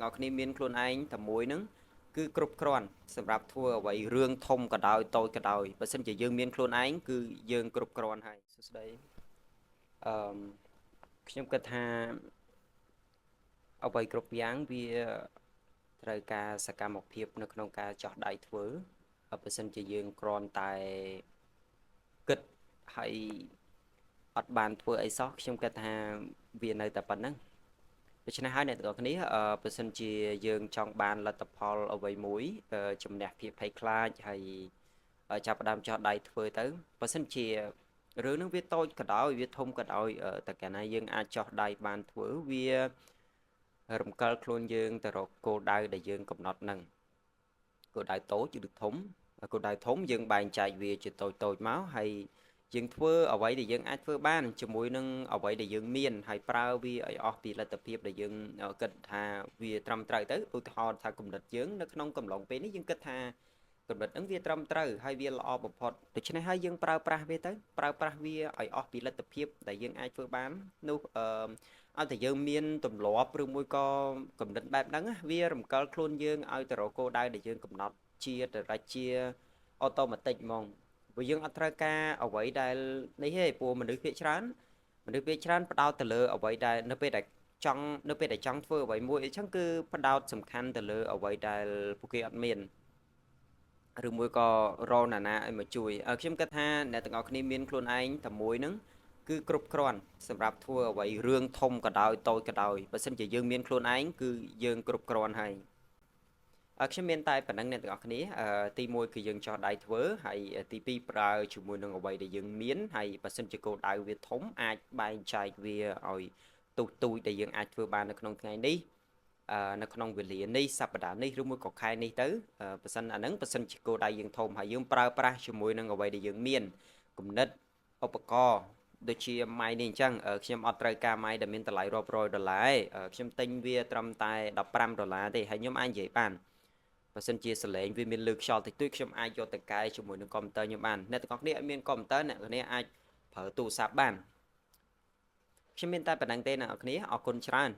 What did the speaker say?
ទាំងអស់គ្នាមានខ្លួនឯងតែមួយហ្នឹងគឺគ្រប់គ្រាន់សម្រាប់ធ្វើអ្វីរឿងធំក៏ដោយតូចក៏ដោយបើសិនជាយើងមានខ្លួនឯងគឺយើងគ្រប់គ្រាន់ហើយសួស្តីអឺខ្ញុំគិតថាអ្វីគ្រប់យ៉ាងវាត្រូវការសកម្មភាពនៅក្នុងការចោះដៃធ្វើបើសិនជាយើងគ្រាន់តែគិតហើយអត់បានធ្វើអីសោះខ្ញុំគិតថាវានៅតែប៉ុណ្្នឹងដូច្នេះហើយអ្នកទាំងអស់គ្នាបើសិនជាយើងចង់បានលទ្ធផលអ្វីមួយជំនះភាពភ័យខ្លាចហើយចាប់ផ្ដើមចោះដៃធ្វើទៅបើសិនជារឿងនឹងវាតូចក៏ដោយវាធំក៏ដោយតែកាលណាយើងអាចចោះដៃបានធ្វើវារំកិលខ្លួនយើងទៅរកគោលដៅដែលយើងកំណត់នឹងគោលដៅតូចឬធំគោលដៅធំយើងបែងចែកវាជាតូចមកហើយយើងធ្វើអ្វីដែលយើងអាចធ្វើបានជាមួយនឹងអ្វីដែលយើងមានហើយប្រើវាឲ្យអស់ពីលទ្ធភាពដែលយើងគិតថាវាត្រឹមត្រូវទៅឧទាហរណ៍ថាគំនិតយើងនៅក្នុងកំឡុងពេលនេះយើងគិតថាគំនិតហ្នឹងវាត្រឹមត្រូវហើយវាល្អបំផុតដូច្នេះហើយយើងប្រើប្រាស់វាទៅប្រើប្រាស់វាឲ្យអស់ពីលទ្ធភាពដែលយើងអាចធ្វើបាននោះឲ្យតែយើងមានទម្លាប់ឬមួយក៏គំនិតបែបហ្នឹងវារំកិលខ្លួនយើងឲ្យទៅរកគោលដៅដែលយើងកំណត់ជាអូតូម៉ាទិកហ្មងព្រោះយើងអត់ត្រូវការអ្វីដែលនេះទេព្រោះមនុស្សភាគច្រើនផ្ដោតទៅលើអ្វីដែលនៅពេលដែលចង់ធ្វើអ្វីមួយអញ្ចឹងគឺផ្ដោតសំខាន់ទៅលើអ្វីដែលពួកគេអត់មានឬមួយក៏រកណាឲ្យមកជួយខ្ញុំគិតថាអ្នកទាំងអស់គ្នាមានខ្លួនឯងតែមួយហ្នឹងគឺគ្រប់គ្រាន់សម្រាប់ធ្វើអ្វីរឿងធំក៏ដោយតូចក៏ដោយបើសិនជាយើងមានខ្លួនឯងគឺយើងគ្រប់គ្រាន់ហើយខ្ញុំមានតែប៉ុណ្្នឹងអ្នកទាំងអស់គ្នាទី1គឺយើងចោះដៃធ្វើហើយទី2ប្រើជាមួយនឹងអ្វីដែលយើងមានហើយបើសិនជាគោលដៅវាធំអាចបែងចែកវាឲ្យទូចដែលយើងអាចធ្វើបាននៅក្នុងថ្ងៃនេះនៅក្នុងវេលានេះសប្តាហ៍នេះឬមួយក៏ខែនេះទៅបើសិនជាគោលដៅយើងធំហើយយើងប្រើប្រាស់ជាមួយនឹងអ្វីដែលយើងមានគំនិតឧបករណ៍ដូចជាម៉ៃនេះអញ្ចឹងខ្ញុំអត់ត្រូវការម៉ៃដែលមានតម្លៃរាប់រយដុល្លារទេខ្ញុំទិញវាត្រឹមតែ$15ទេហើយខ្ញុំអាចនិយាយបានបើសិនជាសលេងវាមានលើខ្យល់តិចតួចខ្ញុំអាចយកទៅកែជាមួយនឹងកុំព្យូទ័រខ្ញុំបានអ្នកទាំងអស់គ្នាអត់មានកុំព្យូទ័រអ្នកទាំងគ្នាអាចប្រើទូរស័ព្ទបានខ្ញុំមានតែប៉ុណ្្នឹងទេអ្នកទាំងអស់គ្នាអរគុណច្រើន